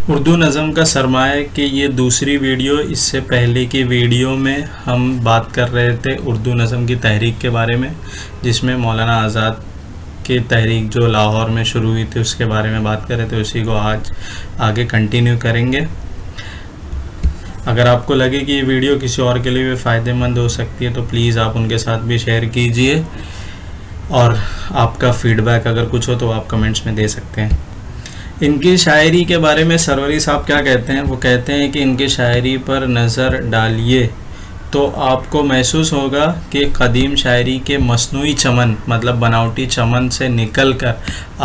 اردو نظم کا سرمایہ کہ یہ دوسری ویڈیو، اس سے پہلے کی ویڈیو میں ہم بات کر رہے تھے اردو نظم کی تحریک کے بارے میں، جس میں مولانا آزاد کی تحریک جو لاہور میں شروع ہوئی تھی اس کے بارے میں بات کر رہے تھے. اسی کو آج آگے کنٹینیو کریں گے. اگر آپ کو لگے کہ یہ ویڈیو کسی اور کے لیے بھی فائدہ مند ہو سکتی ہے تو پلیز آپ ان کے ساتھ بھی شیئر کیجئے، اور آپ کا فیڈ بیک اگر کچھ ہو تو آپ کمنٹس میں دے سکتے ہیں. ان کی شاعری کے بارے میں سروری صاحب کیا کہتے ہیں؟ وہ کہتے ہیں کہ ان کی شاعری پر نظر ڈالیے تو آپ کو محسوس ہوگا کہ قدیم شاعری کے مصنوعی چمن، مطلب بناوٹی چمن سے نکل کر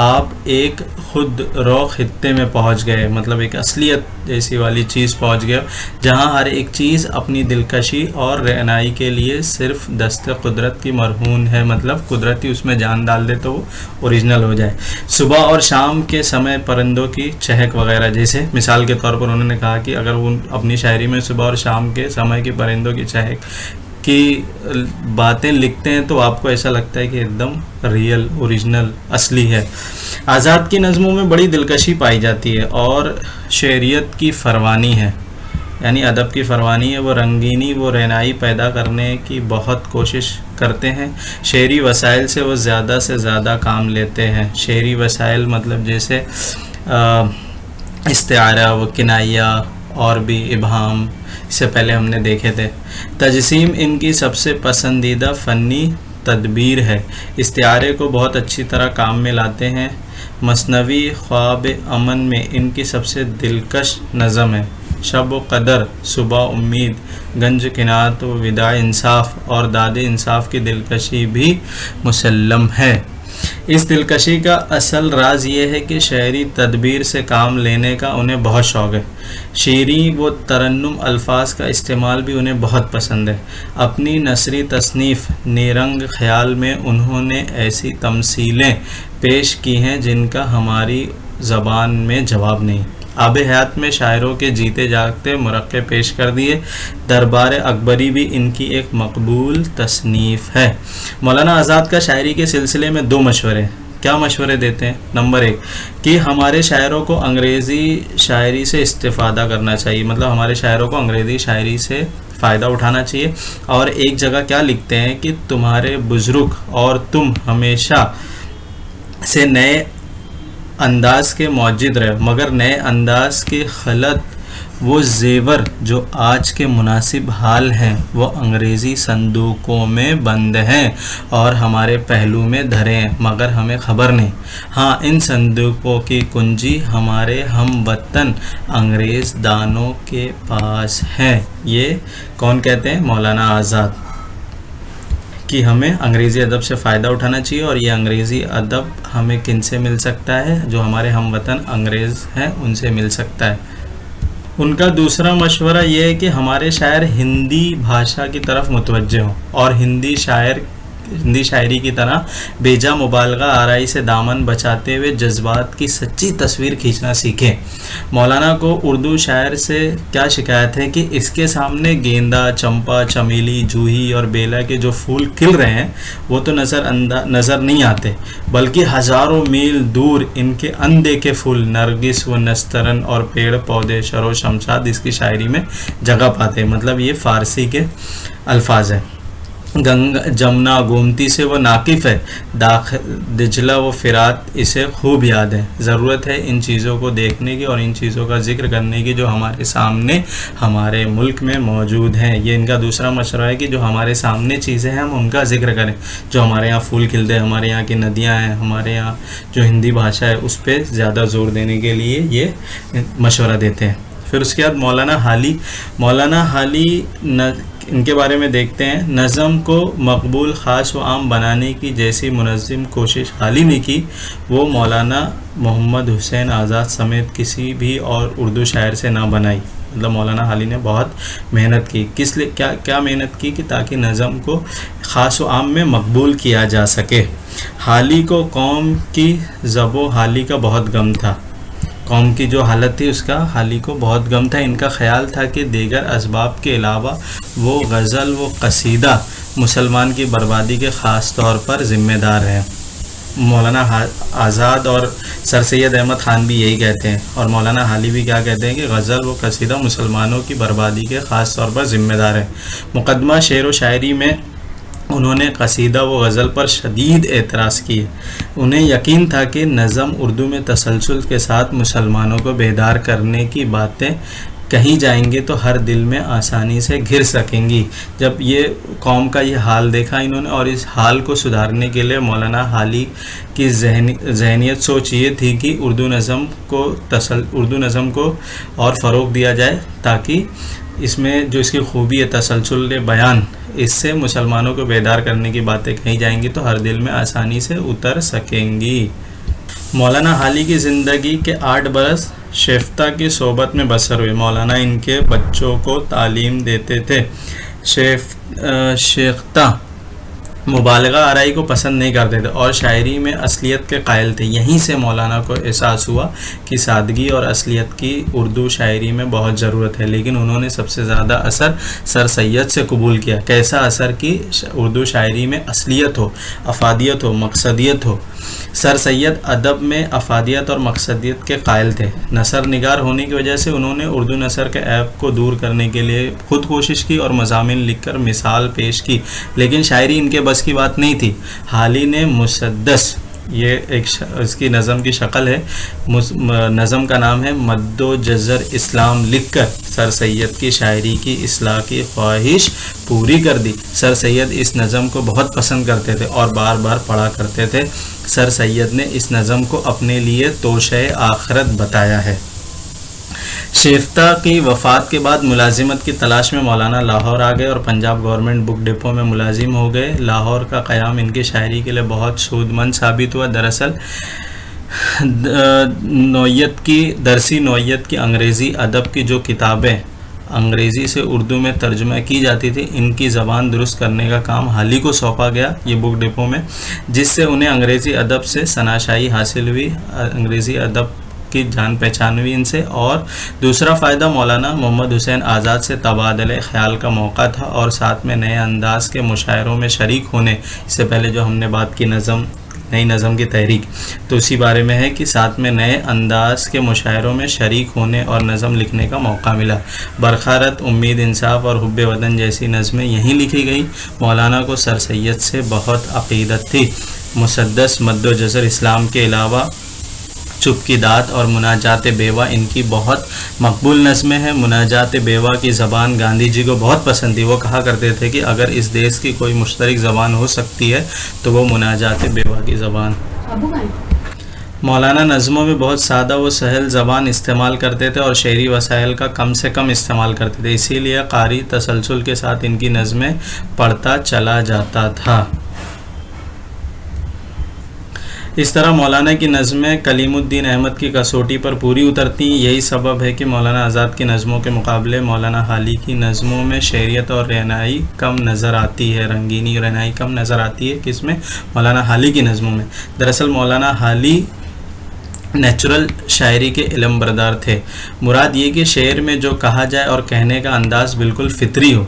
آپ ایک خود رو خطے میں پہنچ گئے، مطلب ایک اصلیت جیسی والی چیز پہنچ گئے، جہاں ہر ایک چیز اپنی دلکشی اور رعنائی کے لیے صرف دست قدرت کی مرہون ہے، مطلب قدرتی اس میں جان ڈال دے تو وہ اوریجنل ہو جائے. صبح اور شام کے سمے پرندوں کی چہک وغیرہ، جیسے مثال کے طور پر انہوں نے کہا کہ اگر وہ اپنی شاعری میں صبح اور شام کے سمے کی پرندوں کی چہک کی باتیں لکھتے ہیں تو آپ کو ایسا لگتا ہے کہ ایک دم ریئل، اوریجنل، اصلی ہے. آزاد کی نظموں میں بڑی دلکشی پائی جاتی ہے اور شعریت کی فروانی ہے، یعنی ادب کی فروانی ہے. وہ رنگینی، وہ رعنائی پیدا کرنے کی بہت کوشش کرتے ہیں. شعری وسائل سے وہ زیادہ سے زیادہ کام لیتے ہیں. شعری وسائل مطلب جیسے استعارہ، وہ کنائیہ اور بھی ابہام، اس سے پہلے ہم نے دیکھے تھے. تجسیم ان کی سب سے پسندیدہ فنی تدبیر ہے. استعارے کو بہت اچھی طرح کام میں لاتے ہیں. مثنوی خواب امن میں ان کی سب سے دلکش نظم ہے. شب و قدر، صبح امید، گنج قناعت و وداع انصاف اور داد انصاف کی دلکشی بھی مسلم ہے. اس دلکشی کا اصل راز یہ ہے کہ شعری تدبیر سے کام لینے کا انہیں بہت شوق ہے. شیریں و ترنم الفاظ کا استعمال بھی انہیں بہت پسند ہے. اپنی نثری تصنیف نیرنگ خیال میں انہوں نے ایسی تمثیلیں پیش کی ہیں جن کا ہماری زبان میں جواب نہیں. آب حیات میں شاعروں کے جیتے جاگتے مرقع پیش کر دیے. دربار اکبری بھی ان کی ایک مقبول تصنیف ہے. مولانا آزاد کا شاعری کے سلسلے میں 2 مشورے. کیا مشورے دیتے ہیں؟ نمبر 1 کہ ہمارے شاعروں کو انگریزی شاعری سے استفادہ کرنا چاہیے، مطلب ہمارے شاعروں کو انگریزی شاعری سے فائدہ اٹھانا چاہیے. اور ایک جگہ کیا لکھتے ہیں کہ تمہارے بزرگ اور تم ہمیشہ سے نئے انداز کے موجد رہے، مگر نئے انداز کے خلط وہ زیور جو آج کے مناسب حال ہیں وہ انگریزی صندوقوں میں بند ہیں اور ہمارے پہلو میں دھرے ہیں، مگر ہمیں خبر نہیں. ہاں، ان صندوقوں کی کنجی ہمارے ہم وطن انگریز دانوں کے پاس ہے. یہ کون کہتے ہیں؟ مولانا آزاد. کہ ہمیں انگریزی ادب سے فائدہ اٹھانا چاہیے، اور یہ انگریزی ادب ہمیں کن سے مل سکتا ہے؟ جو ہمارے ہم وطن انگریز ہیں ان سے مل سکتا ہے. ان کا دوسرا مشورہ یہ ہے کہ ہمارے شاعر ہندی بھاشا کی طرف متوجہ ہوں اور ہندی شاعری کی طرح بیجا مبالغہ آرائی سے دامن بچاتے ہوئے جذبات کی سچی تصویر کھینچنا سیکھیں. مولانا کو اردو شاعر سے کیا شکایت ہے کہ اس کے سامنے گیندا، چمپا، چمیلی، جوہی اور بیلا کے جو پھول کھل رہے ہیں وہ تو نظر نہیں آتے، بلکہ ہزاروں میل دور ان کے اندیکھے پھول نرگس و نسترن اور پیڑ پودے شر و شمشاد اس کی شاعری میں جگہ پاتے ہیں. مطلب یہ فارسی کے الفاظ ہیں. گنگا، جمنا، گومتی سے وہ ناقف ہے. دجلہ و فرات اسے خوب یاد ہے. ضرورت ہے ان چیزوں کو دیکھنے کی اور ان چیزوں کا ذکر کرنے کی جو ہمارے سامنے ہمارے ملک میں موجود ہیں. یہ ان کا دوسرا مشورہ ہے کہ جو ہمارے سامنے چیزیں ہیں ہم ان کا ذکر کریں. جو ہمارے یہاں پھول کھلتے ہیں، ہمارے یہاں کی ندیاں ہیں، ہمارے یہاں جو ہندی بھاشا ہے اس پہ زیادہ زور دینے کے لیے یہ مشورہ دیتے ہیں. پھر اس کے بعد مولانا حالی ان کے بارے میں دیکھتے ہیں. نظم کو مقبول، خاص و عام بنانے کی جیسی منظم کوشش حالی نے کی وہ مولانا محمد حسین آزاد سمیت کسی بھی اور اردو شاعر سے نہ بنائی. مطلب مولانا حالی نے بہت محنت کی. کس لیے کیا محنت کی؟ کہ تاکہ نظم کو خاص و عام میں مقبول کیا جا سکے. حالی کو قوم کی ضب و حالی کا بہت غم تھا. قوم کی جو حالت تھی اس کا حالی کو بہت غم تھا. ان کا خیال تھا کہ دیگر اسباب کے علاوہ وہ غزل و قصیدہ مسلمان کی بربادی کے خاص طور پر ذمہ دار ہیں. مولانا آزاد اور سر سید احمد خان بھی یہی کہتے ہیں، اور مولانا حالی بھی کیا کہتے ہیں کہ غزل و قصیدہ مسلمانوں کی بربادی کے خاص طور پر ذمہ دار ہے۔ مقدمہ شعر و شاعری میں انہوں نے قصیدہ و غزل پر شدید اعتراض کیے۔ انہیں یقین تھا کہ نظم اردو میں تسلسل کے ساتھ مسلمانوں کو بیدار کرنے کی باتیں کہیں جائیں گے تو ہر دل میں آسانی سے گھر سکیں گی۔ جب یہ قوم کا یہ حال دیکھا انہوں نے، اور اس حال کو سدھارنے کے لیے مولانا حالی کی ذہنیت سوچ یہ تھی کہ اردو نظم کو اور فروغ دیا جائے، تاکہ اس میں جو اس کی خوبی ہے تسلسل بیان، اس سے مسلمانوں کو بیدار کرنے کی باتیں کہیں جائیں گی تو ہر دل میں آسانی سے اتر سکیں گی۔ مولانا حالی کی زندگی کے 8 برس شیفتہ کی صحبت میں بسر ہوئے۔ مولانا ان کے بچوں کو تعلیم دیتے تھے۔ شیفتہ مبالغہ آرائی کو پسند نہیں کرتے تھے اور شاعری میں اصلیت کے قائل تھے۔ یہیں سے مولانا کو احساس ہوا کہ سادگی اور اصلیت کی اردو شاعری میں بہت ضرورت ہے، لیکن انہوں نے سب سے زیادہ اثر سر سید سے قبول کیا۔ کیسا اثر کہ اردو شاعری میں اصلیت ہو، افادیت ہو، مقصدیت ہو۔ سر سید ادب میں افادیت اور مقصدیت کے قائل تھے۔ نثر نگار ہونے کی وجہ سے انہوں نے اردو نثر کے عیب کو دور کرنے کے لیے خود کوشش کی اور مضامین لکھ کر مثال پیش کی، لیکن شاعری ان کے بس کی بات نہیں تھی۔ حالی نے مسدس، یہ ایک اس کی نظم کی شکل ہے، نظم کا نام ہے مد و جزر اسلام، لکھ کر سر سید کی شاعری کی اصلاح کی خواہش پوری کر دی۔ سر سید اس نظم کو بہت پسند کرتے تھے اور بار بار پڑھا کرتے تھے۔ سر سید نے اس نظم کو اپنے لیے توشہ آخرت بتایا ہے۔ شیفتہ کی وفات کے بعد ملازمت کی تلاش میں مولانا لاہور آ گئے اور پنجاب گورنمنٹ بک ڈپو میں ملازم ہو گئے۔ لاہور کا قیام ان کی شاعری کے لیے بہت سود مند ثابت ہوا۔ دراصل درسی نوعیت کی انگریزی ادب کی جو کتابیں انگریزی سے اردو میں ترجمہ کی جاتی تھی، ان کی زبان درست کرنے کا کام حالی کو سونپا گیا یہ بک ڈپو میں، جس سے انہیں انگریزی ادب سے شناسائی حاصل ہوئی، انگریزی ادب کی جان پہچان ہوئی ان سے۔ اور دوسرا فائدہ مولانا محمد حسین آزاد سے تبادلہ خیال کا موقع تھا اور ساتھ میں نئے انداز کے مشاعروں میں شریک ہونے، اس سے پہلے جو ہم نے بات کی نئی نظم کی تحریک، تو اسی بارے میں ہے کہ ساتھ میں نئے انداز کے مشاعروں میں شریک ہونے اور نظم لکھنے کا موقع ملا۔ برخارت، امید، انصاف اور حب وطن جیسی نظمیں یہیں لکھی گئی۔ مولانا کو سر سید سے بہت عقیدت تھی۔ مسدس، مد و جزر اسلام کے علاوہ چپ کی داد اور مناجات بیوہ ان کی بہت مقبول نظمیں ہیں۔ مناجات بیوہ کی زبان گاندھی جی کو بہت پسند تھی۔ وہ کہا کرتے تھے کہ اگر اس دیش کی کوئی مشترک زبان ہو سکتی ہے تو وہ مناجات بیوہ کی زبان۔ مولانا نظموں میں بہت سادہ و سہل زبان استعمال کرتے تھے اور شعری وسائل کا کم سے کم استعمال کرتے تھے، اسی لیے قاری تسلسل کے ساتھ ان کی نظمیں پڑھتا چلا جاتا تھا۔ اس طرح مولانا کی نظمیں کلیم الدین احمد کی کسوٹی پر پوری اترتی۔ یہی سبب ہے کہ مولانا آزاد کی نظموں کے مقابلے مولانا حالی کی نظموں میں شعریت اور رعنائی کم نظر آتی ہے، رنگینی رعنائی کم نظر آتی ہے۔ کس میں؟ مولانا حالی کی نظموں میں۔ دراصل مولانا حالی نیچرل شاعری کے علم بردار تھے۔ مراد یہ کہ شعر میں جو کہا جائے اور کہنے کا انداز بالکل فطری ہو،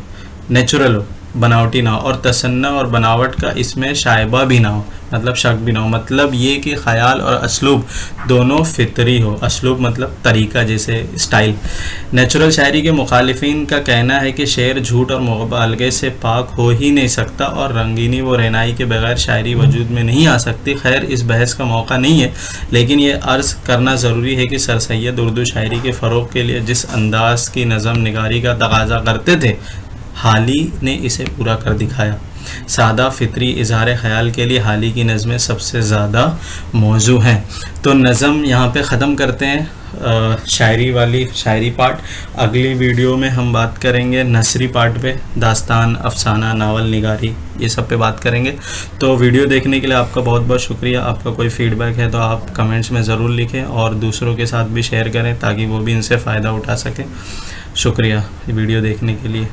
نیچرل ہو، بناوٹی نہ ہو، اور تصنع اور بناوٹ کا اس میں شائبہ بھی نہ ہو، مطلب شک بھی نہ ہو۔ مطلب یہ کہ خیال اور اسلوب دونوں فطری ہو۔ اسلوب مطلب طریقہ، جیسے اسٹائل۔ نیچرل شاعری کے مخالفین کا کہنا ہے کہ شعر جھوٹ اور مبالغے سے پاک ہو ہی نہیں سکتا اور رنگینی و رعنائی کے بغیر شاعری وجود میں نہیں آ سکتی۔ خیر، اس بحث کا موقع نہیں ہے، لیکن یہ عرض کرنا ضروری ہے کہ سر سید اردو شاعری کے فروغ کے لیے جس انداز کی نظم نگاری کا تقاضا کرتے تھے، حالی نے اسے پورا کر دکھایا۔ سادہ فطری اظہار خیال کے لیے حالی کی نظمیں سب سے زیادہ موزوں ہیں۔ تو نظم یہاں پہ ختم کرتے ہیں، شاعری پارٹ۔ اگلی ویڈیو میں ہم بات کریں گے نثری پارٹ پہ، داستان، افسانہ، ناول نگاری، یہ سب پہ بات کریں گے۔ تو ویڈیو دیکھنے کے لیے آپ کا بہت بہت شکریہ۔ آپ کا کوئی فیڈ بیک ہے تو آپ کمنٹس میں ضرور لکھیں اور دوسروں کے ساتھ بھی شیئر کریں تاکہ وہ بھی ان سے فائدہ اٹھا سکیں۔ شکریہ ویڈیو دیکھنے کے لیے۔